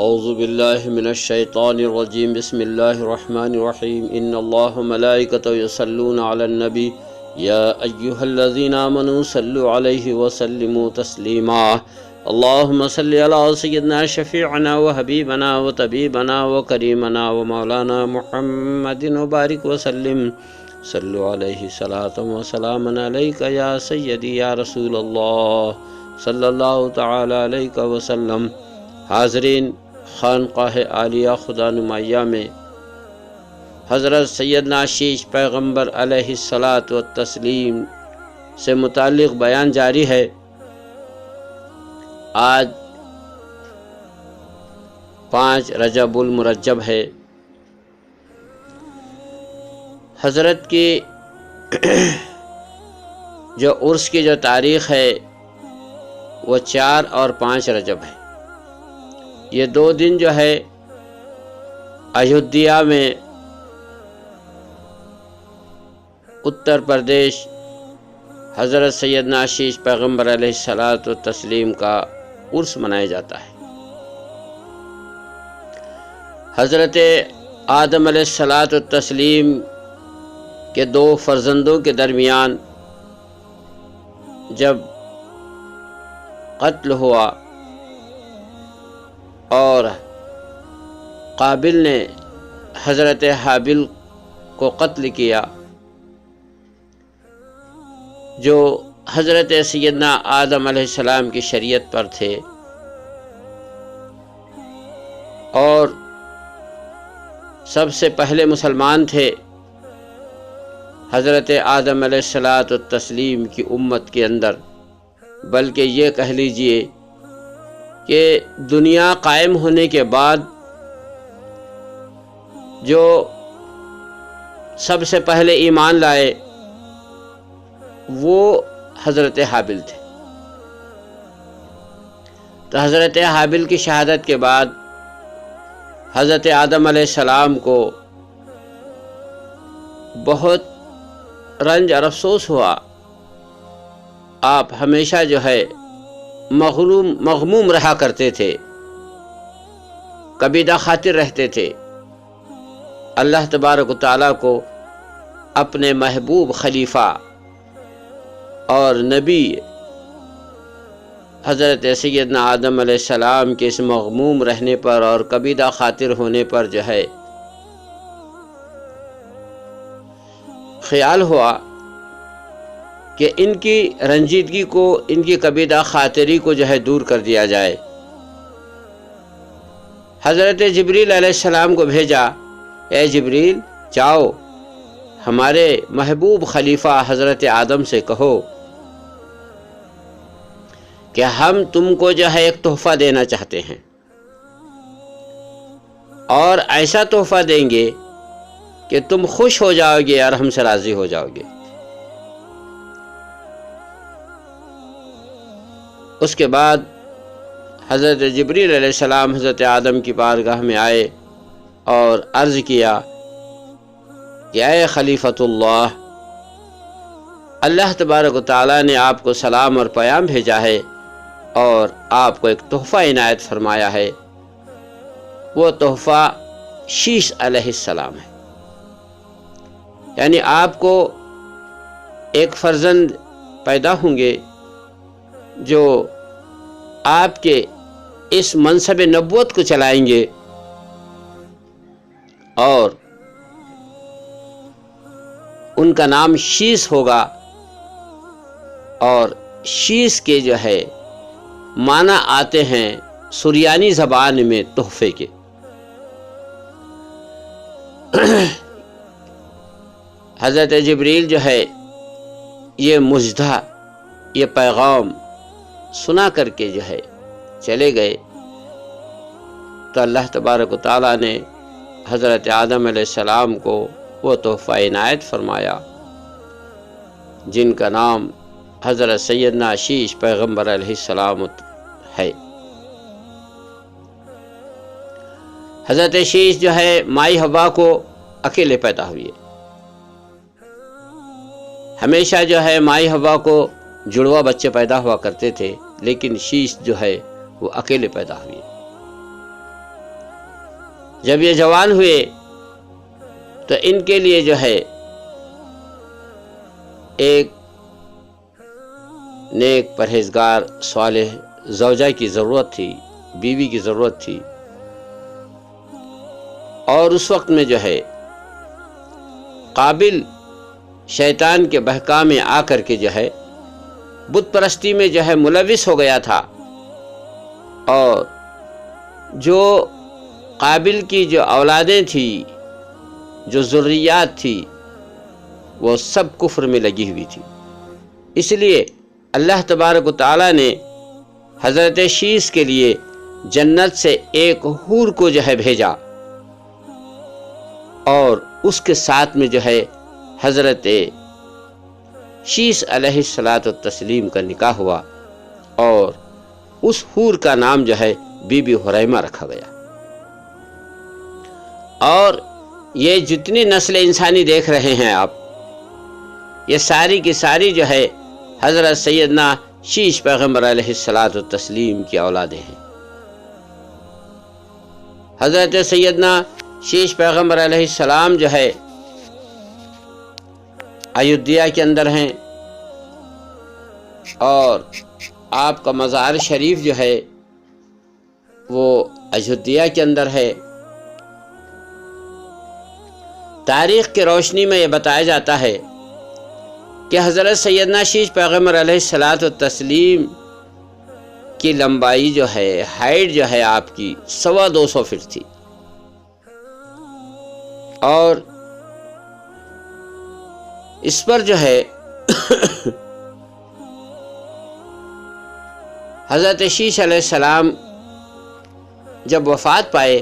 اعوذ باللہ من الشیطان الرجیم بسم اللہ الرحمن الرحیم ان اللہ ملائکتہ یصلون علی النبی یا ایہا الذین آمنوا صلوا علیہ وسلموا تسلیما اللہم صلی علی سیدنا شفیعنا وحبیبنا وطبیبنا وکریمنا ومولانا محمد وبارک وسلم صلو علیہ صلاۃ وسلام علیک یا سیدی یا رسول اللہ صلی اللہ تعالی علیہ وسلم۔ حاضرین، خانقاہ عالیہ خدا نمایہ میں حضرت سیدنا شیش پیغمبر علیہ الصلاۃ والتسلیم سے متعلق بیان جاری ہے۔ آج 5 رجب المرجب ہے۔ حضرت کی جو عرس کی جو تاریخ ہے وہ 4 اور 5 رجب ہے۔ یہ 2 دن جو ہے ایودھیا میں اتر پردیش حضرت سیدنا شیش پیغمبر علیہ الصلاۃ والتسلیم کا عرس منایا جاتا ہے۔ حضرت آدم علیہ الصلاۃ والتسلیم کے 2 فرزندوں کے درمیان جب قتل ہوا اور قابل نے حضرت حابل کو قتل کیا، جو حضرت سیدنا آدم علیہ السلام کی شریعت پر تھے اور سب سے پہلے مسلمان تھے حضرت آدم علیہ الصلاۃ والتسلیم کی امت کے اندر، بلکہ یہ کہہ لیجئے کہ دنیا قائم ہونے کے بعد جو سب سے پہلے ایمان لائے وہ حضرت حابل تھے۔ تو حضرت حابل کی شہادت کے بعد حضرت آدم علیہ السلام کو بہت رنج اور افسوس ہوا۔ آپ ہمیشہ جو ہے مغموم رہا کرتے تھے، کبیدہ خاطر رہتے تھے۔ اللہ تبارک و تعالیٰ کو اپنے محبوب خلیفہ اور نبی حضرت سیدنا آدم علیہ السلام کے اس مغموم رہنے پر اور کبیدہ خاطر ہونے پر جو ہے خیال ہوا کہ ان کی رنجیدگی کو، ان کی کبیدہ خاطری کو جو ہے دور کر دیا جائے۔ حضرت جبریل علیہ السلام کو بھیجا، اے جبریل جاؤ ہمارے محبوب خلیفہ حضرت آدم سے کہو کہ ہم تم کو جو ہے ایک تحفہ دینا چاہتے ہیں، اور ایسا تحفہ دیں گے کہ تم خوش ہو جاؤ گے اور ہم سے راضی ہو جاؤ گے۔ اس کے بعد حضرت جبریل علیہ السلام حضرت آدم کی بارگاہ میں آئے اور عرض کیا کہ اے خلیفۃ اللہ، اللہ تبارک و تعالیٰ نے آپ کو سلام اور پیام بھیجا ہے اور آپ کو ایک تحفہ عنایت فرمایا ہے۔ وہ تحفہ شیش علیہ السلام ہے، یعنی آپ کو ایک فرزند پیدا ہوں گے جو آپ کے اس منصب نبوت کو چلائیں گے، اور ان کا نام شیش ہوگا، اور شیش کے جو ہے معنی آتے ہیں سریانی زبان میں تحفے کے۔ حضرت جبریل جو ہے یہ مجدہ، یہ پیغام سنا کر کے جو ہے چلے گئے، تو اللہ تبارک و تعالیٰ نے حضرت آدم علیہ السلام کو وہ تحفہ عنایت فرمایا جن کا نام حضرت سیدنا شیش پیغمبر علیہ السلام ہے۔ حضرت شیش جو ہے مائی حوا کو اکیلے پیدا ہوئے۔ ہمیشہ جو ہے مائی حوا کو جڑوا بچے پیدا ہوا کرتے تھے، لیکن شیش جو ہے وہ اکیلے پیدا ہوئے۔ جب یہ جوان ہوئے تو ان کے لیے جو ہے ایک نیک پرہیزگار صالح زوجہ کی ضرورت تھی، بیوی کی ضرورت تھی، اور اس وقت میں جو ہے قابل شیطان کے بہکا میں آ کر کے جو ہے بت پرستی میں جو ہے ملوث ہو گیا تھا، اور جو قابل کی جو اولادیں تھیں، جو ذریات تھی، وہ سب کفر میں لگی ہوئی تھی۔ اس لیے اللہ تبارک و تعالیٰ نے حضرت شیش کے لیے جنت سے ایک حور کو جو ہے بھیجا، اور اس کے ساتھ میں جو ہے حضرت شیش علیہ السلام کا نکاح ہوا، اور اس حور کا نام جو ہے بی بی حریمہ رکھا گیا۔ اور یہ جتنی نسل انسانی دیکھ رہے ہیں آپ، یہ ساری کی ساری جو ہے حضرت سیدنا شیش پیغمبر علیہ السلام کی اولادیں ہیں۔ حضرت سیدنا شیش پیغمبر علیہ السلام جو ہے ایودھیا کے اندر ہیں، اور آپ کا مزار شریف جو ہے وہ ایودھیا کے اندر ہے۔ تاریخ کی روشنی میں یہ بتایا جاتا ہے کہ حضرت سیدنا شیش پیغمبر علیہ السلام کی لمبائی جو ہے، ہائٹ جو ہے آپ کی 225 فٹ تھی، اور اس پر جو ہے حضرت شیش علیہ السلام جب وفات پائے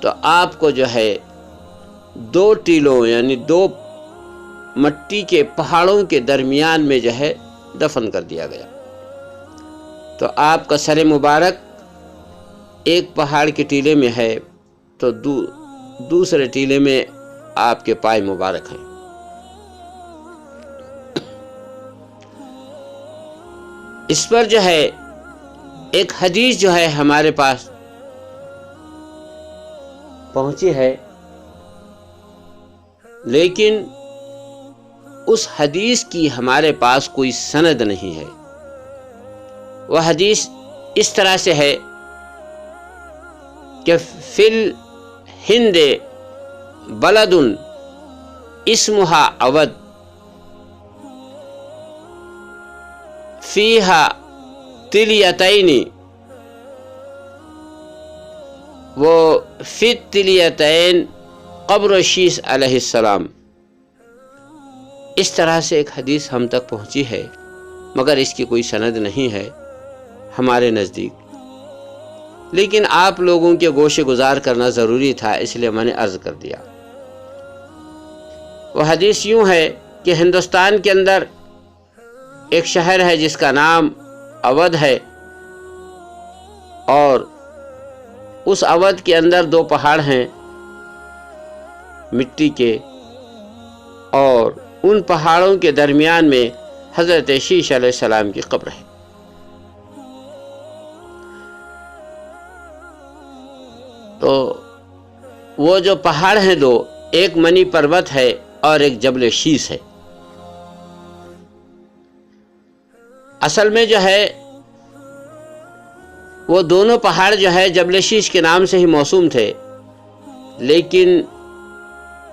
تو آپ کو جو ہے 2 ٹیلوں یعنی 2 مٹی کے پہاڑوں کے درمیان میں جو ہے دفن کر دیا گیا۔ تو آپ کا سر مبارک ایک پہاڑ کے ٹیلے میں ہے، تو دوسرے ٹیلے میں آپ کے پائے مبارک ہیں۔ اس پر جو ہے ایک حدیث جو ہے ہمارے پاس پہنچی ہے، لیکن اس حدیث کی ہمارے پاس کوئی سند نہیں ہے۔ وہ حدیث اس طرح سے ہے کہ فی الہند بلد اسمہا اود فیہا تلیتین وہ فی التلیتین قبر شیش علیہ السلام۔ اس طرح سے ایک حدیث ہم تک پہنچی ہے، مگر اس کی کوئی سند نہیں ہے ہمارے نزدیک، لیکن آپ لوگوں کے گوش گزار کرنا ضروری تھا، اس لیے میں نے عرض کر دیا۔ وہ حدیث یوں ہے کہ ہندوستان کے اندر ایک شہر ہے جس کا نام اودھ ہے، اور اس اودھ کے اندر 2 پہاڑ ہیں مٹی کے، اور ان پہاڑوں کے درمیان میں حضرت شیش علیہ السلام کی قبر ہے۔ تو وہ جو پہاڑ ہیں 2، ایک منی پروت ہے اور ایک جبل شیش ہے۔ اصل میں جو ہے وہ دونوں پہاڑ جو ہے جبل شیش کے نام سے ہی موسوم تھے، لیکن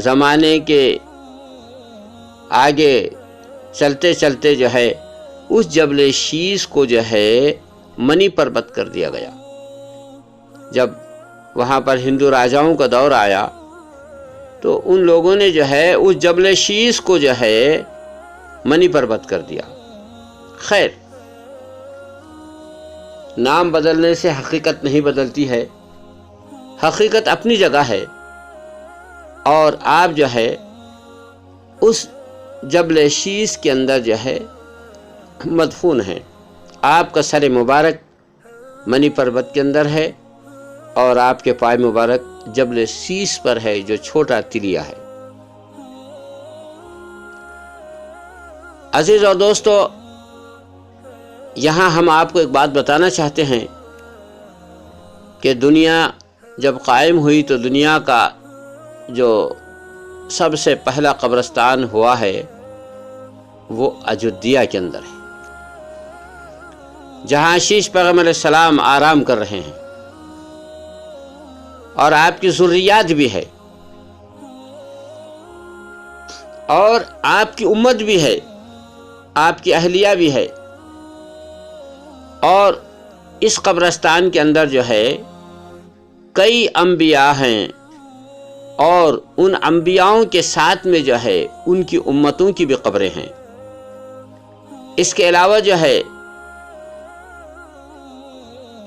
زمانے کے آگے چلتے چلتے جو ہے اس جبل شیش کو جو ہے منی پروت کر دیا گیا۔ جب وہاں پر ہندو راجاؤں کا دور آیا تو ان لوگوں نے جو ہے اس جبل شیش کو جو ہے منی پروت کر دیا۔ خیر، نام بدلنے سے حقیقت نہیں بدلتی ہے، حقیقت اپنی جگہ ہے، اور آپ جو ہے اس جبل شیش کے اندر جو ہے مدفون ہیں۔ آپ کا سر مبارک منی پروت کے اندر ہے، اور آپ کے پائے مبارک جبل شیش پر ہے جو چھوٹا تلیا ہے۔ عزیز اور دوستو، یہاں ہم آپ کو ایک بات بتانا چاہتے ہیں کہ دنیا جب قائم ہوئی تو دنیا کا جو سب سے پہلا قبرستان ہوا ہے وہ اجودھیا کے اندر ہے، جہاں شیش پیغمبر علیہ السلام آرام کر رہے ہیں، اور آپ کی ذریات بھی ہے، اور آپ کی امت بھی ہے، آپ کی اہلیہ بھی ہے، اور اس قبرستان کے اندر جو ہے کئی انبیاء ہیں، اور ان انبیاءوں کے ساتھ میں جو ہے ان کی امتوں کی بھی قبریں ہیں۔ اس کے علاوہ جو ہے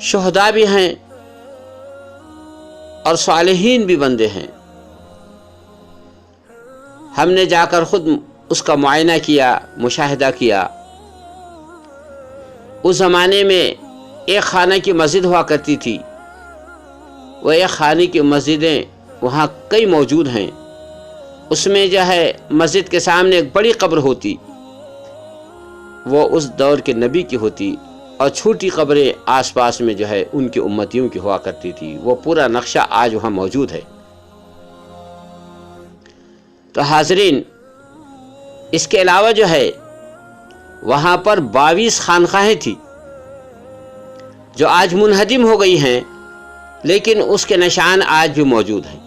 شہداء بھی ہیں اور صالحین بھی بندے ہیں۔ ہم نے جا کر خود اس کا معائنہ کیا، مشاہدہ کیا۔ اس زمانے میں ایک خانہ کی مسجد ہوا کرتی تھی، وہ ایک خانے کی مسجدیں وہاں کئی موجود ہیں۔ اس میں جو ہے مسجد کے سامنے ایک بڑی قبر ہوتی، وہ اس دور کے نبی کی ہوتی، اور چھوٹی قبریں آس پاس میں جو ہے ان کی امتیوں کی ہوا کرتی تھی۔ وہ پورا نقشہ آج وہاں موجود ہے۔ تو حاضرین، اس کے علاوہ جو ہے وہاں پر 22 خانقاہیں تھی جو آج منہدم ہو گئی ہیں، لیکن اس کے نشان آج بھی موجود ہیں۔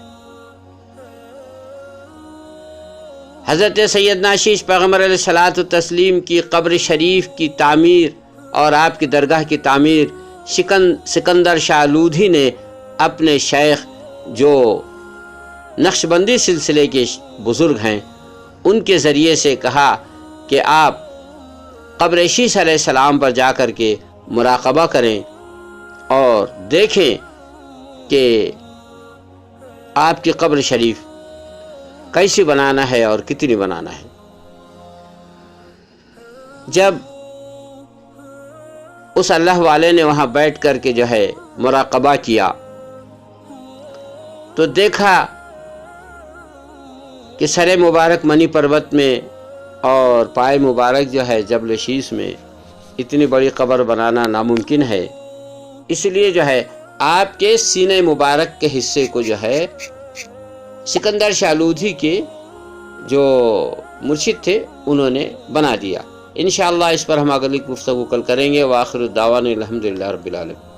حضرت سیدنا شیش پیغمبر علیہ الصلوۃ والتسلیم کی قبر شریف کی تعمیر اور آپ کی درگاہ کی تعمیر سکندر شاہ لودھی نے اپنے شیخ جو نقشبندی سلسلے کے بزرگ ہیں ان کے ذریعے سے کہا کہ آپ قبر شیش علیہ السلام پر جا کر کے مراقبہ کریں اور دیکھیں کہ آپ کی قبر شریف کیسی بنانا ہے اور کتنی بنانا ہے۔ جب اس اللہ والے نے وہاں بیٹھ کر کے جو ہے مراقبہ کیا تو دیکھا کہ سر مبارک منی پروت میں اور پائے مبارک جو ہے جبل شیش میں اتنی بڑی قبر بنانا ناممکن ہے۔ اس لیے جو ہے آپ کے سینے مبارک کے حصے کو جو ہے سکندر شاہ لودھی کے جو مرشد تھے انہوں نے بنا دیا۔ انشاءاللہ اس پر ہم اگلی گفتگو کل کریں گے۔ وآخر الدعوانا الحمدللہ رب العالمین۔